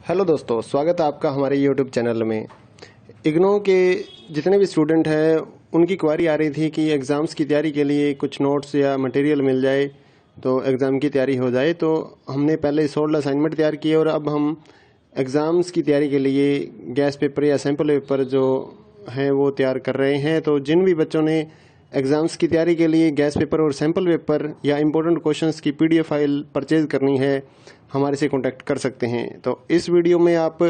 Hello दोस्तों, स्वागत है आपका हमारे यूट्यूब चैनल में। इग्नो के जितने भी स्टूडेंट हैं उनकी क्वारी आ रही थी कि एग्ज़ाम्स की तैयारी के लिए कुछ नोट्स या मटेरियल मिल जाए तो एग्ज़ाम की तैयारी हो जाए। तो हमने पहले 16 असाइनमेंट तैयार किए और अब हम एग्ज़ाम्स की तैयारी के लिए गैस पेपर या सैम्पल पेपर जो हैं वो तैयार कर रहे हैं। तो जिन भी बच्चों ने एग्ज़ाम्स की तैयारी के लिए गैस पेपर और सैम्पल पेपर या इम्पोर्टेंट क्वेश्चंस की PDF फाइल परचेज़ करनी है, हमारे से कांटेक्ट कर सकते हैं। तो इस वीडियो में आप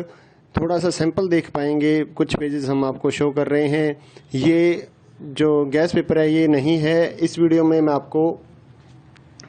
थोड़ा सा सैंपल देख पाएंगे, कुछ पेजेस हम आपको शो कर रहे हैं। ये जो गैस पेपर है ये नहीं है। इस वीडियो में मैं आपको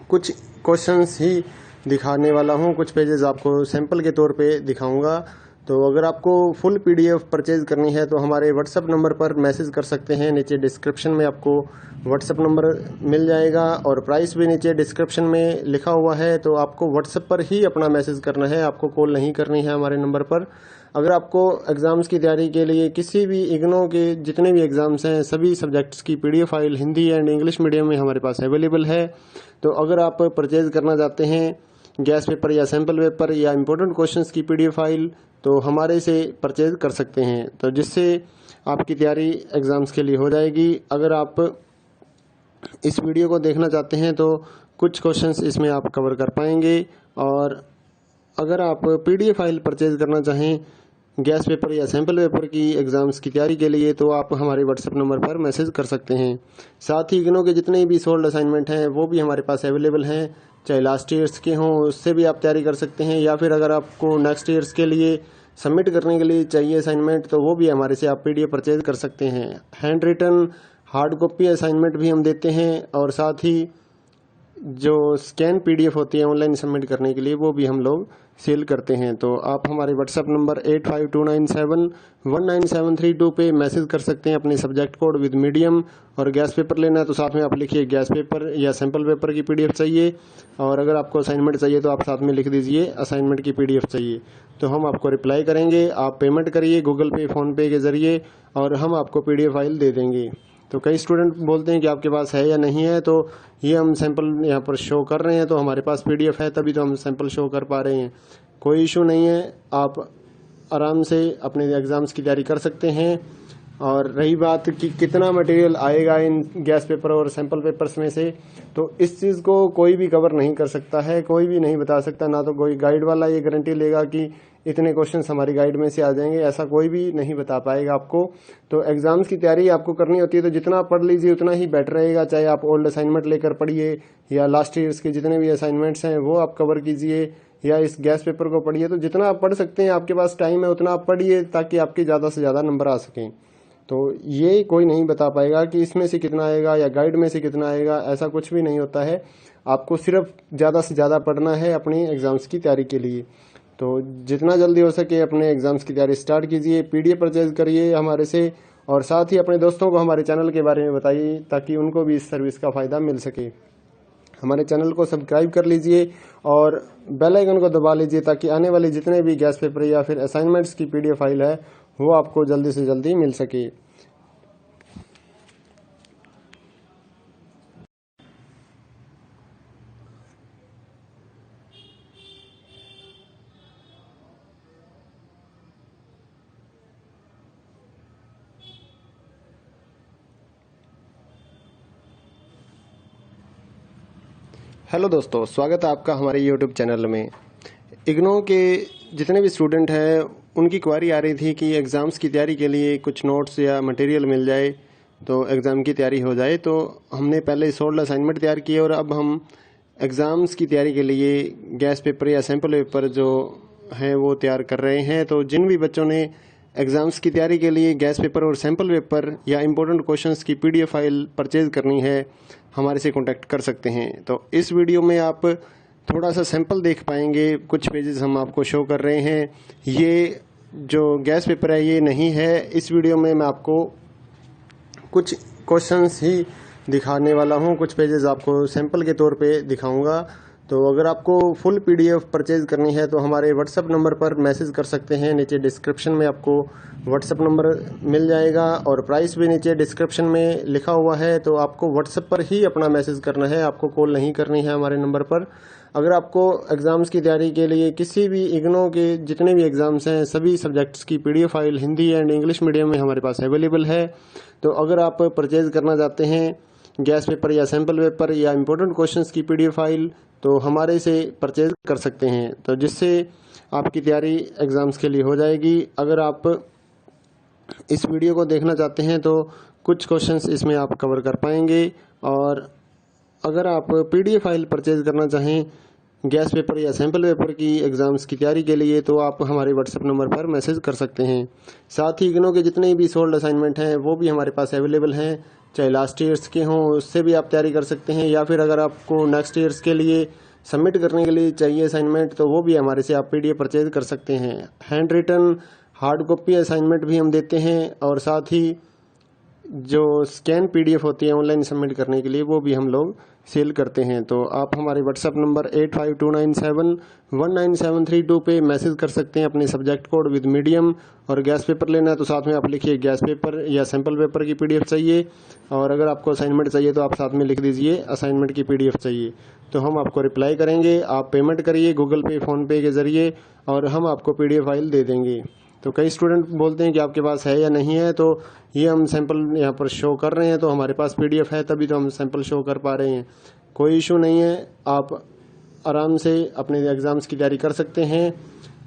कुछ क्वेश्चंस ही दिखाने वाला हूँ, कुछ पेजेस आपको सैंपल के तौर पे दिखाऊंगा। तो अगर आपको फुल PDF परचेज करनी है तो हमारे व्हाट्सएप नंबर पर मैसेज कर सकते हैं। नीचे डिस्क्रिप्शन में आपको व्हाट्सएप नंबर मिल जाएगा और प्राइस भी नीचे डिस्क्रिप्शन में लिखा हुआ है। तो आपको व्हाट्सएप पर ही अपना मैसेज करना है, आपको कॉल नहीं करनी है हमारे नंबर पर। अगर आपको एग्ज़ाम्स की तैयारी के लिए किसी भी इग्नो के जितने भी एग्ज़ाम्स हैं सभी सब्जेक्ट्स की PDF file Hindi and English medium में हमारे पास अवेलेबल है। तो अगर आप परचेज़ करना चाहते हैं गैस पेपर या सैम्पल पेपर या इम्पोर्टेंट क्वेश्चंस की PDF फाइल तो हमारे से परचेज़ कर सकते हैं, तो जिससे आपकी तैयारी एग्ज़ाम्स के लिए हो जाएगी। अगर आप इस वीडियो को देखना चाहते हैं तो कुछ क्वेश्चंस इसमें आप कवर कर पाएंगे। और अगर आप PDF फाइल परचेज़ करना चाहें गैस पेपर या सैम्पल पेपर की एग्ज़ाम्स की तैयारी के लिए तो आप हमारे व्हाट्सएप नंबर पर मैसेज कर सकते हैं। साथ ही इग्नो के जितने भी सोल्ड असाइनमेंट हैं वो भी हमारे पास अवेलेबल हैं, चाहे लास्ट ईयर्स के हों उससे भी आप तैयारी कर सकते हैं, या फिर अगर आपको नेक्स्ट ईयर्स के लिए सबमिट करने के लिए चाहिए असाइनमेंट तो वो भी हमारे से आप PDF परचेज कर सकते हैं। Handwritten hard copy assignment भी हम देते हैं और साथ ही जो स्कैन PDF होती है ऑनलाइन सबमिट करने के लिए वो भी हम लोग सेल करते हैं। तो आप हमारे व्हाट्सएप नंबर 8529719732 पे मैसेज कर सकते हैं अपने सब्जेक्ट कोड विद मीडियम। और गैस पेपर लेना है तो साथ में आप लिखिए गैस पेपर या सैम्पल पेपर की PDF चाहिए, और अगर आपको असाइनमेंट चाहिए तो आप साथ में लिख दीजिए असाइनमेंट की PDF चाहिए। तो हम आपको रिप्लाई करेंगे। आप पेमेंट करिए गूगल पे फ़ोनपे के ज़रिए और हम आपको PDF फाइल दे देंगे। तो कई स्टूडेंट बोलते हैं कि आपके पास है या नहीं है, तो ये हम सैंपल यहाँ पर शो कर रहे हैं तो हमारे पास PDF है तभी तो हम सैंपल शो कर पा रहे हैं। कोई इशू नहीं है, आप आराम से अपने एग्ज़ाम्स की तैयारी कर सकते हैं। और रही बात कि कितना मटेरियल आएगा इन गैस पेपर और सैंपल पेपर्स में से, तो इस चीज़ को कोई भी कवर नहीं कर सकता है, कोई भी नहीं बता सकता। ना तो कोई गाइड वाला ये गारंटी लेगा कि इतने क्वेश्चंस हमारी गाइड में से आ जाएंगे, ऐसा कोई भी नहीं बता पाएगा आपको। तो एग्ज़ाम्स की तैयारी आपको करनी होती है तो जितना पढ़ लीजिए उतना ही बेटर रहेगा। चाहे आप ओल्ड असाइनमेंट लेकर पढ़िए या लास्ट ईयर्स के जितने भी असाइनमेंट्स हैं वो आप कवर कीजिए, या इस गैस पेपर को पढ़िए। तो जितना आप पढ़ सकते हैं, आपके पास टाइम है उतना आप पढ़िए ताकि आपके ज़्यादा से ज़्यादा नंबर आ सकें। तो ये कोई नहीं बता पाएगा कि इसमें से कितना आएगा या गाइड में से कितना आएगा, ऐसा कुछ भी नहीं होता है। आपको सिर्फ ज़्यादा से ज़्यादा पढ़ना है अपनी एग्ज़ाम्स की तैयारी के लिए। तो जितना जल्दी हो सके अपने एग्ज़ाम्स की तैयारी स्टार्ट कीजिए, PDF परचेज करिए हमारे से, और साथ ही अपने दोस्तों को हमारे चैनल के बारे में बताइए ताकि उनको भी इस सर्विस का फ़ायदा मिल सके। हमारे चैनल को सब्सक्राइब कर लीजिए और बेल आइकन को दबा लीजिए ताकि आने वाले जितने भी गैस पेपर या फिर असाइनमेंट्स की PDF फाइल है वो आपको जल्दी से जल्दी मिल सके। हेलो दोस्तों, स्वागत है आपका हमारे यूट्यूब चैनल में। इग्नो के जितने भी स्टूडेंट हैं उनकी क्वारी आ रही थी कि एग्ज़ाम्स की तैयारी के लिए कुछ नोट्स या मटेरियल मिल जाए तो एग्ज़ाम की तैयारी हो जाए। तो हमने पहले 16 असाइनमेंट तैयार किए और अब हम एग्ज़ाम्स की तैयारी के लिए गैस पेपर या सैम्पल पेपर जो हैं वो तैयार कर रहे हैं। तो जिन भी बच्चों ने एग्ज़ाम्स की तैयारी के लिए गैस पेपर और सैम्पल पेपर या इम्पोर्टेंट क्वेश्चंस की PDF फाइल परचेज़ करनी है, हमारे से कांटेक्ट कर सकते हैं। तो इस वीडियो में आप थोड़ा सा सैंपल देख पाएंगे, कुछ पेजेस हम आपको शो कर रहे हैं। ये जो गैस पेपर है ये नहीं है। इस वीडियो में मैं आपको कुछ क्वेश्चंस ही दिखाने वाला हूँ, कुछ पेजेस आपको सैंपल के तौर पे दिखाऊंगा। तो अगर आपको फुल पीडीएफ परचेज़ करनी है तो हमारे व्हाट्सअप नंबर पर मैसेज कर सकते हैं। नीचे डिस्क्रिप्शन में आपको व्हाट्सअप नंबर मिल जाएगा और प्राइस भी नीचे डिस्क्रिप्शन में लिखा हुआ है। तो आपको व्हाट्सअप पर ही अपना मैसेज करना है, आपको कॉल नहीं करनी है हमारे नंबर पर। अगर आपको एग्ज़ाम्स की तैयारी के लिए किसी भी इग्नो के जितने भी एग्ज़ाम्स हैं सभी सब्जेक्ट्स की PDF file Hindi and English medium में हमारे पास अवेलेबल है। तो अगर आप परचेज़ करना चाहते हैं गैस पेपर या सैम्पल पेपर या इम्पोर्टेंट क्वेश्चंस की पीडीएफ फाइल तो हमारे से परचेज कर सकते हैं, तो जिससे आपकी तैयारी एग्ज़ाम्स के लिए हो जाएगी। अगर आप इस वीडियो को देखना चाहते हैं तो कुछ क्वेश्चंस इसमें आप कवर कर पाएंगे। और अगर आप पीडीएफ फाइल परचेज करना चाहें गैस पेपर या सैम्पल पेपर की एग्ज़ाम्स की तैयारी के लिए तो आप हमारे व्हाट्सएप नंबर पर मैसेज कर सकते हैं। साथ ही इग्नो के जितने भी सोल्ड असाइनमेंट हैं वो भी हमारे पास अवेलेबल हैं, चाहे लास्ट ईयर्स के हों उससे भी आप तैयारी कर सकते हैं, या फिर अगर आपको नेक्स्ट ईयर्स के लिए सबमिट करने के लिए चाहिए असाइनमेंट तो वो भी हमारे से आप पीडीएफ परचेज कर सकते हैं। Handwritten hard copy assignment भी हम देते हैं और साथ ही जो स्कैन पीडीएफ होती है ऑनलाइन सबमिट करने के लिए वो भी हम लोग सेल करते हैं। तो आप हमारे व्हाट्सएप नंबर 8529719732 पे मैसेज कर सकते हैं अपने सब्जेक्ट कोड विद मीडियम। और गैस पेपर लेना है तो साथ में आप लिखिए गैस पेपर या सैम्पल पेपर की पीडीएफ चाहिए, और अगर आपको असाइनमेंट चाहिए तो आप साथ में लिख दीजिए असाइनमेंट की पीडीएफ चाहिए, तो हम आपको रिप्लाई करेंगे। आप पेमेंट करिए गूगल पे फ़ोनपे के ज़रिए और हम आपको पीडीएफ फाइल दे देंगे। तो कई स्टूडेंट बोलते हैं कि आपके पास है या नहीं है, तो ये हम सैंपल यहाँ पर शो कर रहे हैं तो हमारे पास पीडीएफ है तभी तो हम सैंपल शो कर पा रहे हैं। कोई इशू नहीं है, आप आराम से अपने एग्ज़ाम्स की तैयारी कर सकते हैं।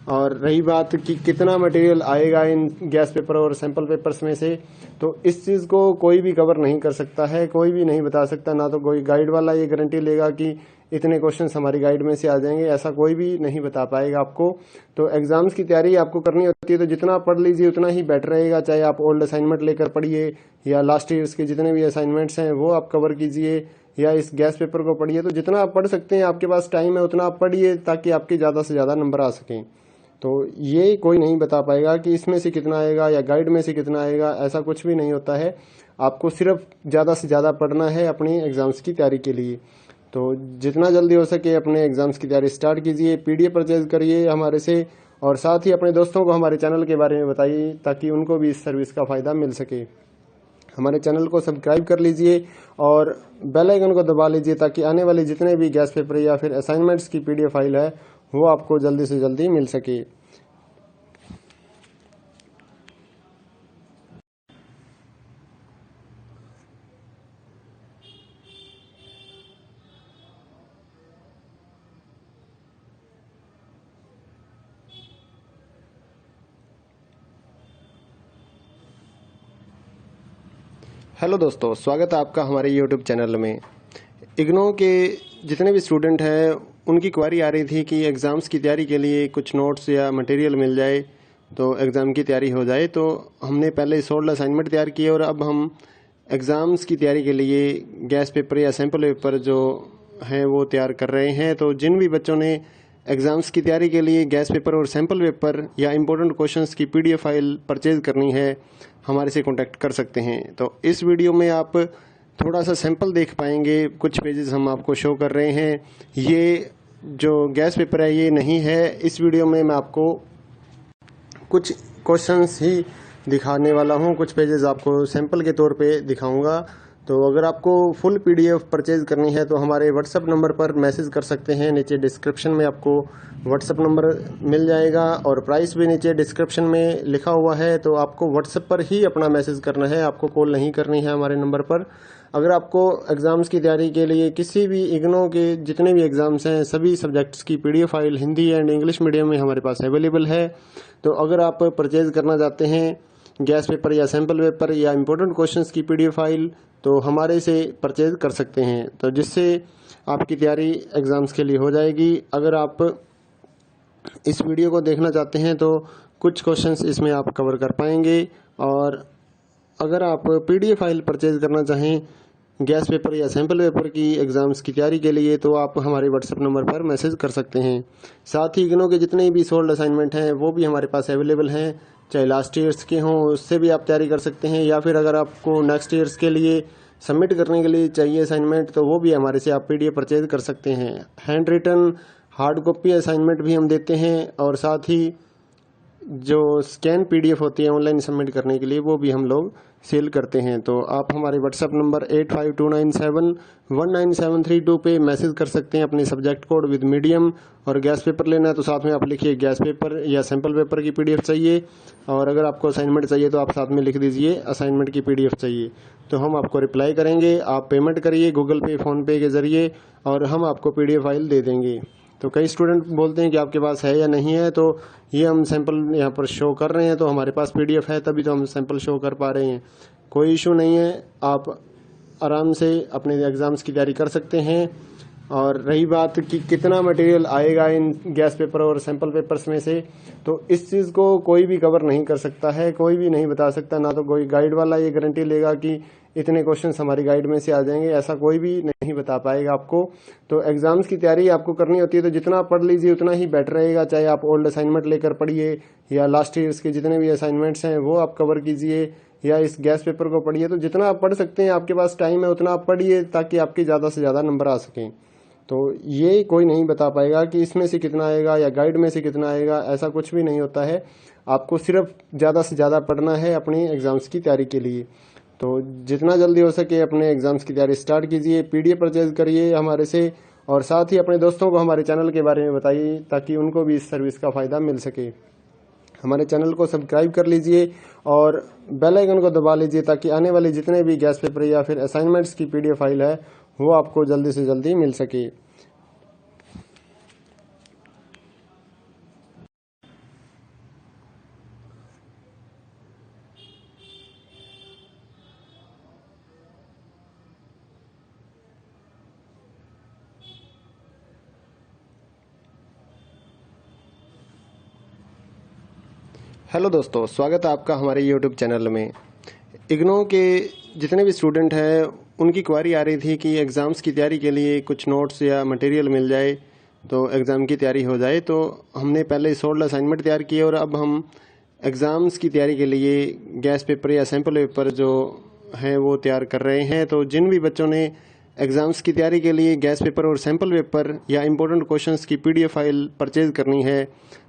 और रही बात कि कितना मटेरियल आएगा इन गैस पेपर और सैंपल पेपर्स में से, तो इस चीज़ को कोई भी कवर नहीं कर सकता है, कोई भी नहीं बता सकता। ना तो कोई गाइड वाला ये गारंटी लेगा कि इतने क्वेश्चंस हमारी गाइड में से आ जाएंगे, ऐसा कोई भी नहीं बता पाएगा आपको। तो एग्ज़ाम्स की तैयारी आपको करनी होती है तो जितना आप पढ़ लीजिए उतना ही बेटर रहेगा। चाहे आप ओल्ड असाइनमेंट लेकर पढ़िए या लास्ट ईयर्स के जितने भी असाइनमेंट्स हैं वो आप कवर कीजिए, या इस गैस पेपर को पढ़िए। तो जितना आप पढ़ सकते हैं, आपके पास टाइम है उतना आप पढ़िए ताकि आपके ज़्यादा से ज़्यादा नंबर आ सकें। तो ये कोई नहीं बता पाएगा कि इसमें से कितना आएगा या गाइड में से कितना आएगा, ऐसा कुछ भी नहीं होता है। आपको सिर्फ ज़्यादा से ज़्यादा पढ़ना है अपनी एग्ज़ाम्स की तैयारी के लिए। तो जितना जल्दी हो सके अपने एग्ज़ाम्स की तैयारी स्टार्ट कीजिए, पीडीएफ परचेज करिए हमारे से, और साथ ही अपने दोस्तों को हमारे चैनल के बारे में बताइए ताकि उनको भी इस सर्विस का फ़ायदा मिल सके। हमारे चैनल को सब्सक्राइब कर लीजिए और बेल आइकन को दबा लीजिए ताकि आने वाले जितने भी गैस पेपर या फिर असाइनमेंट्स की पीडीएफ फाइल है वो आपको जल्दी से जल्दी मिल सके। हेलो दोस्तों, स्वागत है आपका हमारे यूट्यूब चैनल में। इग्नो के जितने भी स्टूडेंट हैं उनकी क्वारी आ रही थी कि एग्ज़ाम्स की तैयारी के लिए कुछ नोट्स या मटेरियल मिल जाए तो एग्ज़ाम की तैयारी हो जाए। तो हमने पहले सोल्ड असाइनमेंट तैयार किए और अब हम एग्ज़ाम्स की तैयारी के लिए गैस पेपर या सैम्पल पेपर जो हैं वो तैयार कर रहे हैं। तो जिन भी बच्चों ने एग्ज़ाम्स की तैयारी के लिए गैस पेपर और सैम्पल पेपर या इम्पोर्टेंट क्वेश्चंस की पीडीएफ फाइल परचेज़ करनी है हमारे से कांटेक्ट कर सकते हैं। तो इस वीडियो में आप थोड़ा सा सैंपल देख पाएंगे, कुछ पेजेस हम आपको शो कर रहे हैं। ये जो गैस पेपर है ये नहीं है, इस वीडियो में मैं आपको कुछ क्वेश्चंस ही दिखाने वाला हूँ, कुछ पेजेस आपको सैंपल के तौर पे दिखाऊंगा। तो अगर आपको फुल पीडीएफ परचेज करनी है तो हमारे व्हाट्सएप नंबर पर मैसेज कर सकते हैं। नीचे डिस्क्रिप्शन में आपको व्हाट्सएप नंबर मिल जाएगा और प्राइस भी नीचे डिस्क्रिप्शन में लिखा हुआ है। तो आपको व्हाट्सएप पर ही अपना मैसेज करना है, आपको कॉल नहीं करनी है हमारे नंबर पर। अगर आपको एग्ज़ाम्स की तैयारी के लिए किसी भी इग्नो के जितने भी एग्ज़ाम्स हैं सभी सब्जेक्ट्स की PDF file Hindi and English medium में हमारे पास अवेलेबल है। तो अगर आप परचेज़ करना चाहते हैं गैस पेपर या सैम्पल पेपर या इम्पोर्टेंट क्वेश्चंस की पीडीएफ फाइल तो हमारे से परचेज कर सकते हैं, तो जिससे आपकी तैयारी एग्ज़ाम्स के लिए हो जाएगी। अगर आप इस वीडियो को देखना चाहते हैं तो कुछ क्वेश्चंस इसमें आप कवर कर पाएंगे। और अगर आप पीडीएफ फाइल परचेज करना चाहें गैस पेपर या सैम्पल पेपर की एग्ज़ाम्स की तैयारी के लिए तो आप हमारे व्हाट्सएप नंबर पर मैसेज कर सकते हैं। साथ ही इग्नो के जितने भी सोल्ड असाइनमेंट हैं वो भी हमारे पास अवेलेबल हैं, चाहे लास्ट ईयर्स के हों उससे भी आप तैयारी कर सकते हैं, या फिर अगर आपको नेक्स्ट ईयर्स के लिए सबमिट करने के लिए चाहिए असाइनमेंट, तो वो भी हमारे से आप PDF परचेज कर सकते हैं। Handwritten hard copy assignment भी हम देते हैं और साथ ही जो स्कैन PDF होती है ऑनलाइन सबमिट करने के लिए वो भी हम लोग सेल करते हैं। तो आप हमारे व्हाट्सएप नंबर 8529719732 पे मैसेज कर सकते हैं अपने सब्जेक्ट कोड विद मीडियम। और गैस पेपर लेना है तो साथ में आप लिखिए गैस पेपर या सैम्पल पेपर की PDF चाहिए, और अगर आपको असाइनमेंट चाहिए तो आप साथ में लिख दीजिए असाइनमेंट की PDF चाहिए, तो हम आपको रिप्लाई करेंगे। आप पेमेंट करिए गूगल पे फ़ोनपे के ज़रिए और हम आपको PDF फाइल दे देंगे। तो कई स्टूडेंट बोलते हैं कि आपके पास है या नहीं है, तो ये हम सैंपल यहाँ पर शो कर रहे हैं, तो हमारे पास PDF है तभी तो हम सैंपल शो कर पा रहे हैं। कोई इशू नहीं है, आप आराम से अपने एग्ज़ाम्स की तैयारी कर सकते हैं। और रही बात कि कितना मटेरियल आएगा इन गैस पेपर और सैंपल पेपर्स में से, तो इस चीज़ को कोई भी कवर नहीं कर सकता है, कोई भी नहीं बता सकता। ना तो कोई गाइड वाला ये गारंटी लेगा कि इतने क्वेश्चंस हमारी गाइड में से आ जाएंगे, ऐसा कोई भी नहीं बता पाएगा आपको। तो एग्ज़ाम्स की तैयारी आपको करनी होती है तो जितना पढ़ लीजिए उतना ही बेटर रहेगा। चाहे आप ओल्ड असाइनमेंट लेकर पढ़िए या लास्ट ईयर्स के जितने भी असाइनमेंट्स हैं वो आप कवर कीजिए, या इस गैस पेपर को पढ़िए। तो जितना आप पढ़ सकते हैं, आपके पास टाइम है उतना आप पढ़िए ताकि आपके ज़्यादा से ज़्यादा नंबर आ सकें। तो ये कोई नहीं बता पाएगा कि इसमें से कितना आएगा या गाइड में से कितना आएगा, ऐसा कुछ भी नहीं होता है। आपको सिर्फ ज़्यादा से ज़्यादा पढ़ना है अपनी एग्ज़ाम्स की तैयारी के लिए। तो जितना जल्दी हो सके अपने एग्ज़ाम्स की तैयारी स्टार्ट कीजिए, PDF परचेज करिए हमारे से, और साथ ही अपने दोस्तों को हमारे चैनल के बारे में बताइए ताकि उनको भी इस सर्विस का फ़ायदा मिल सके। हमारे चैनल को सब्सक्राइब कर लीजिए और बेल आइकन को दबा लीजिए ताकि आने वाले जितने भी गैस पेपर या फिर असाइनमेंट्स की PDF फाइल है वो आपको जल्दी से जल्दी मिल सके। हेलो दोस्तों, स्वागत है आपका हमारे YouTube चैनल में। इग्नो के जितने भी स्टूडेंट हैं उनकी क्वारी आ रही थी कि एग्ज़ाम्स की तैयारी के लिए कुछ नोट्स या मटेरियल मिल जाए तो एग्ज़ाम की तैयारी हो जाए। तो हमने पहले 16 असाइनमेंट तैयार किए और अब हम एग्ज़ाम्स की तैयारी के लिए गैस पेपर या सैम्पल पेपर जो हैं वो तैयार कर रहे हैं। तो जिन भी बच्चों ने एग्ज़ाम्स की तैयारी के लिए गैस पेपर और सैम्पल पेपर या इम्पोर्टेंट क्वेश्चंस की PDF फाइल परचेज़ करनी है,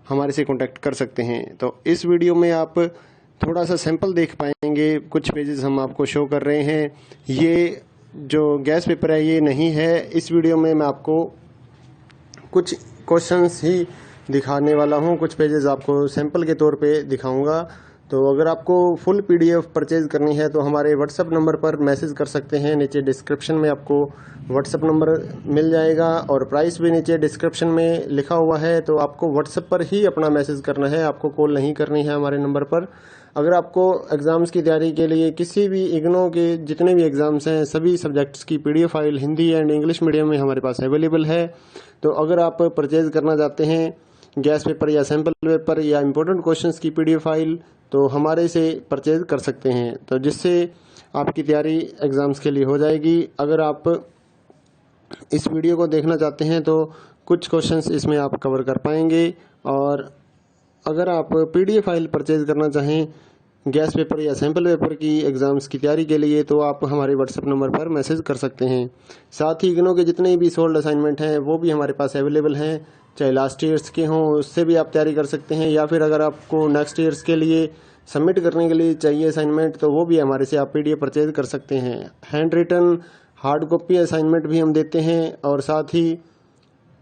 हमारे से कांटेक्ट कर सकते हैं। तो इस वीडियो में आप थोड़ा सा सैंपल देख पाएंगे, कुछ पेजेस हम आपको शो कर रहे हैं। ये जो गैस पेपर है ये नहीं है, इस वीडियो में मैं आपको कुछ क्वेश्चंस ही दिखाने वाला हूँ, कुछ पेजेस आपको सैंपल के तौर पे दिखाऊंगा। तो अगर आपको फुल PDF परचेज करनी है तो हमारे व्हाट्सएप नंबर पर मैसेज कर सकते हैं। नीचे डिस्क्रिप्शन में आपको व्हाट्सएप नंबर मिल जाएगा और प्राइस भी नीचे डिस्क्रिप्शन में लिखा हुआ है। तो आपको व्हाट्सएप पर ही अपना मैसेज करना है, आपको कॉल नहीं करनी है हमारे नंबर पर। अगर आपको एग्ज़ाम्स की तैयारी के लिए किसी भी इग्नो के जितने भी एग्ज़ाम्स हैं सभी सब्जेक्ट्स की PDF file Hindi and English medium में हमारे पास अवेलेबल है। तो अगर आप परचेज़ करना चाहते हैं गैस पेपर या सैम्पल पेपर या इम्पोर्टेंट क्वेश्चंस की PDF फाइल तो हमारे से परचेज कर सकते हैं, तो जिससे आपकी तैयारी एग्ज़ाम्स के लिए हो जाएगी। अगर आप इस वीडियो को देखना चाहते हैं तो कुछ क्वेश्चंस इसमें आप कवर कर पाएंगे। और अगर आप PDF फाइल परचेज करना चाहें गैस पेपर या सैम्पल पेपर की एग्ज़ाम्स की तैयारी के लिए तो आप हमारे व्हाट्सएप नंबर पर मैसेज कर सकते हैं। साथ ही इग्नो के जितने भी सोल्ड असाइनमेंट हैं वो भी हमारे पास अवेलेबल हैं, चाहे लास्ट ईयर्स के हों उससे भी आप तैयारी कर सकते हैं, या फिर अगर आपको नेक्स्ट ईयर्स के लिए सबमिट करने के लिए चाहिए असाइनमेंट तो वो भी हमारे से आप PDF परचेज कर सकते हैं। Handwritten hard copy assignment भी हम देते हैं और साथ ही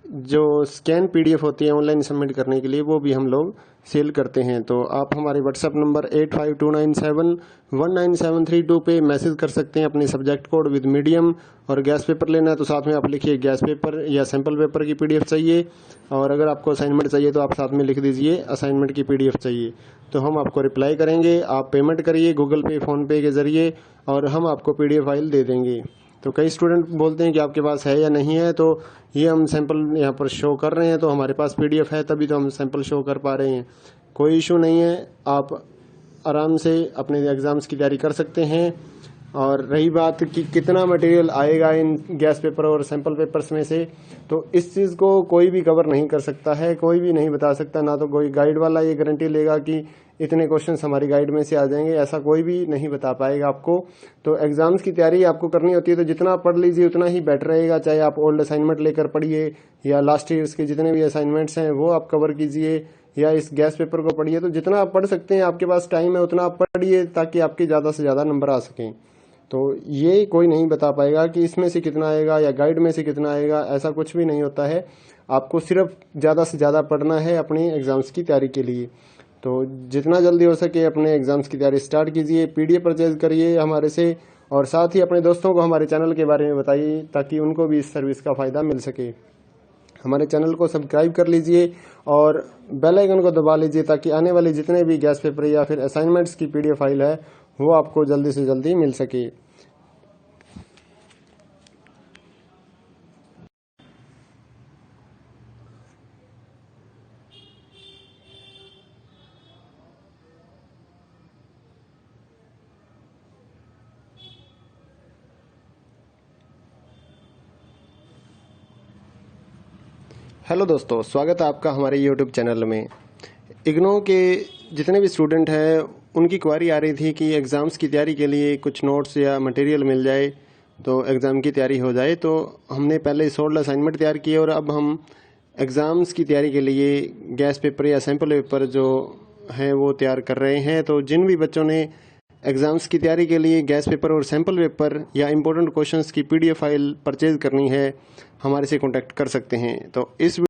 जो स्कैन PDF होती है ऑनलाइन सबमिट करने के लिए वो भी हम लोग सेल करते हैं। तो आप हमारे व्हाट्सएप नंबर 8529719732 पे मैसेज कर सकते हैं अपने सब्जेक्ट कोड विद मीडियम। और गैस पेपर लेना है तो साथ में आप लिखिए गैस पेपर या सैम्पल पेपर की PDF चाहिए, और अगर आपको असाइनमेंट चाहिए तो आप साथ में लिख दीजिए असाइनमेंट की PDF चाहिए, तो हम आपको रिप्लाई करेंगे। आप पेमेंट करिए गूगल पे फ़ोनपे के ज़रिए और हम आपको PDF फाइल दे देंगे। तो कई स्टूडेंट बोलते हैं कि आपके पास है या नहीं है, तो ये हम सैंपल यहाँ पर शो कर रहे हैं, तो हमारे पास PDF है तभी तो हम सैंपल शो कर पा रहे हैं। कोई इशू नहीं है, आप आराम से अपने एग्ज़ाम्स की तैयारी कर सकते हैं। और रही बात कि कितना मटेरियल आएगा इन गैस पेपर और सैंपल पेपर्स में से, तो इस चीज़ को कोई भी कवर नहीं कर सकता है, कोई भी नहीं बता सकता। ना तो कोई गाइड वाला ये गारंटी लेगा कि इतने क्वेश्चंस हमारी गाइड में से आ जाएंगे, ऐसा कोई भी नहीं बता पाएगा आपको। तो एग्ज़ाम्स की तैयारी आपको करनी होती है तो जितना आप पढ़ लीजिए उतना ही बेटर रहेगा। चाहे आप ओल्ड असाइनमेंट लेकर पढ़िए या लास्ट ईयर्स के जितने भी असाइनमेंट्स हैं वो आप कवर कीजिए, या इस गैस पेपर को पढ़िए। तो जितना आप पढ़ सकते हैं, आपके पास टाइम है उतना आप पढ़िए ताकि आपके ज़्यादा से ज़्यादा नंबर आ सकें। तो ये कोई नहीं बता पाएगा कि इसमें से कितना आएगा या गाइड में से कितना आएगा, ऐसा कुछ भी नहीं होता है। आपको सिर्फ ज़्यादा से ज़्यादा पढ़ना है अपनी एग्ज़ाम्स की तैयारी के लिए। तो जितना जल्दी हो सके अपने एग्ज़ाम्स की तैयारी स्टार्ट कीजिए, पीडीएफ परचेज करिए हमारे से, और साथ ही अपने दोस्तों को हमारे चैनल के बारे में बताइए ताकि उनको भी इस सर्विस का फ़ायदा मिल सके। हमारे चैनल को सब्सक्राइब कर लीजिए और बेल आइकन को दबा लीजिए ताकि आने वाले जितने भी गैस पेपर या फिर असाइनमेंट्स की पीडीएफ फाइल है वो आपको जल्दी से जल्दी मिल सके। हेलो दोस्तों, स्वागत है आपका हमारे यूट्यूब चैनल में। इग्नो के जितने भी स्टूडेंट हैं उनकी क्वारी आ रही थी कि एग्ज़ाम्स की तैयारी के लिए कुछ नोट्स या मटेरियल मिल जाए तो एग्ज़ाम की तैयारी हो जाए। तो हमने पहले 16 असाइनमेंट तैयार किए और अब हम एग्ज़ाम्स की तैयारी के लिए गैस पेपर या सैम्पल पेपर जो हैं वो तैयार कर रहे हैं। तो जिन भी बच्चों ने एग्ज़ाम्स की तैयारी के लिए गैस पेपर और सैम्पल पेपर या इम्पोर्टेंट क्वेश्चंस की पीडीएफ फाइल परचेज़ करनी है, हमारे से कांटेक्ट कर सकते हैं। तो इस